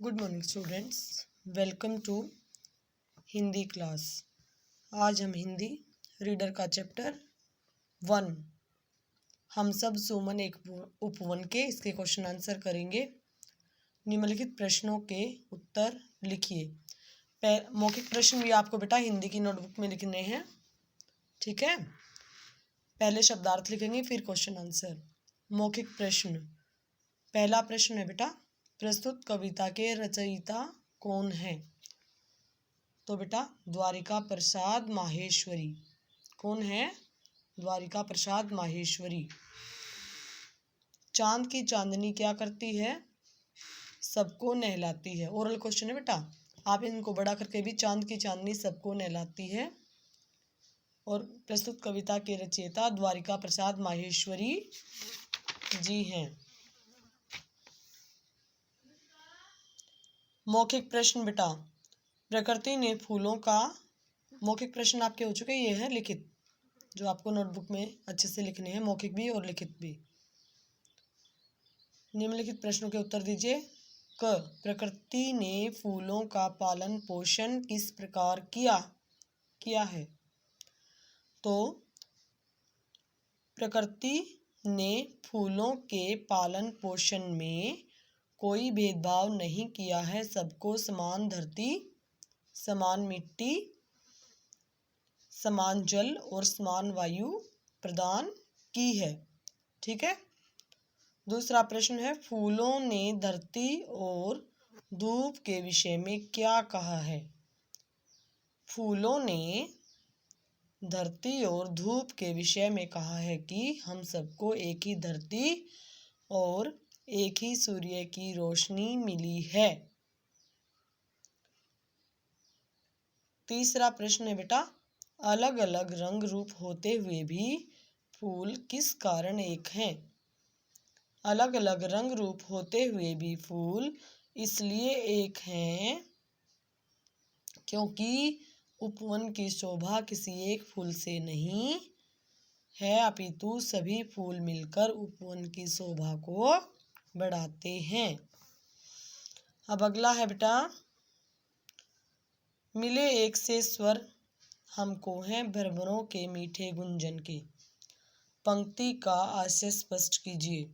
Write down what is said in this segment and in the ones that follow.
Good morning students, welcome to Hindi class. आज हम Hindi reader का चैप्टर 1 हम सब सुमन एक उपवन के इसके क्वेश्चन आंसर करेंगे। निम्नलिखित प्रश्नों के उत्तर लिखिए। मौखिक प्रश्न भी आपको बेटा हिंदी की नोटबुक में लिखने हैं, ठीक है। पहले शब्दार्थ लिखेंगे फिर क्वेश्चन आंसर। मौखिक प्रश्न, पहला प्रश्न है बेटा, प्रस्तुत कविता के रचयिता कौन है? तो बेटा द्वारिका प्रसाद माहेश्वरी। कौन है? द्वारिका प्रसाद माहेश्वरी। चांद की चांदनी क्या करती है? सबको नहलाती है। ओरल क्वेश्चन है बेटा, आप इनको बड़ा करके भी चांद की चांदनी सबको नहलाती है। और प्रस्तुत कविता के रचयिता द्वारिका प्रसाद माहेश्वरी जी हैं। मौखिक प्रश्न बेटा, प्रकृति ने फूलों का, मौखिक प्रश्न आपके हो चुके, ये है लिखित जो आपको नोटबुक में अच्छे से लिखने हैं, मौखिक भी और लिखित भी। निम्नलिखित प्रश्नों के उत्तर दीजिए। क, प्रकृति ने फूलों का पालन पोषण किस प्रकार किया है? तो प्रकृति ने फूलों के पालन पोषण में कोई भेदभाव नहीं किया है, सबको समान धरती, समान मिट्टी, समान जल और समान वायु प्रदान की है, ठीक है। दूसरा प्रश्न है, फूलों ने धरती और धूप के विषय में क्या कहा है? फूलों ने धरती और धूप के विषय में कहा है कि हम सबको एक ही धरती और एक ही सूर्य की रोशनी मिली है। तीसरा प्रश्न है बेटा, अलग अलग रंग रूप होते हुए भी फूल किस कारण एक हैं? अलग अलग रंग रूप होते हुए भी फूल इसलिए एक हैं क्योंकि उपवन की शोभा किसी एक फूल से नहीं है, अपितु सभी फूल मिलकर उपवन की शोभा को बढ़ाते हैं। अब अगला है बेटा, मिले एक से स्वर हमको हैं भ्रमरों के मीठे गुंजन के। पंक्ति का आशय स्पष्ट कीजिए।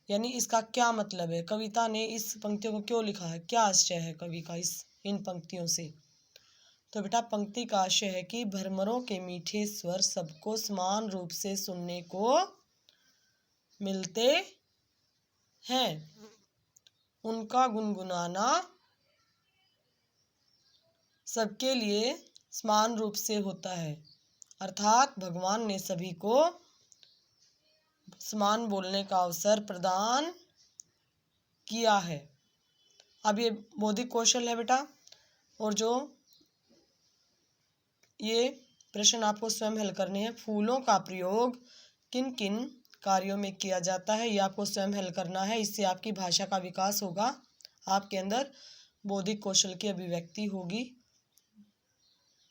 यानी इसका क्या मतलब है, कविता ने इस पंक्तियों को क्यों लिखा है, क्या आशय है कवि का इन पंक्तियों से? तो बेटा पंक्ति का आशय है कि भ्रमरों के मीठे स्वर सबको समान रूप से सुनने को मिलते हैं, उनका गुनगुनाना सबके लिए समान रूप से होता है, अर्थात भगवान ने सभी को समान बोलने का अवसर प्रदान किया है। अब ये बौद्धिक कौशल है बेटा, और जो ये प्रश्न आपको स्वयं हल करने हैं। फूलों का प्रयोग किन किन कार्यों में किया जाता है, ये आपको स्वयं हल करना है। इससे आपकी भाषा का विकास होगा, आपके अंदर बौद्धिक कौशल की अभिव्यक्ति होगी।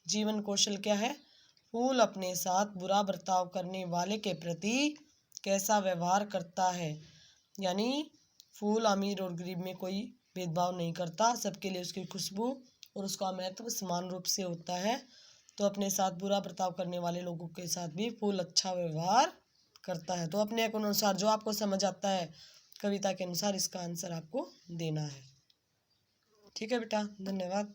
जीवन कौशल क्या है? फूल अपने साथ बुरा बर्ताव करने वाले के प्रति कैसा व्यवहार करता है। यानी फूल अमीर और गरीब में कोई भेदभाव नहीं करता, सबके लिए उसकी खुशबू और उसका महत्व समान रूप से होता है। तो अपने साथ बुरा बर्ताव करने वाले लोगों के साथ भी फूल अच्छा व्यवहार करता है। तो अपने अनुसार जो आपको समझ आता है कविता के अनुसार इसका आंसर आपको देना है, ठीक है बेटा। धन्यवाद।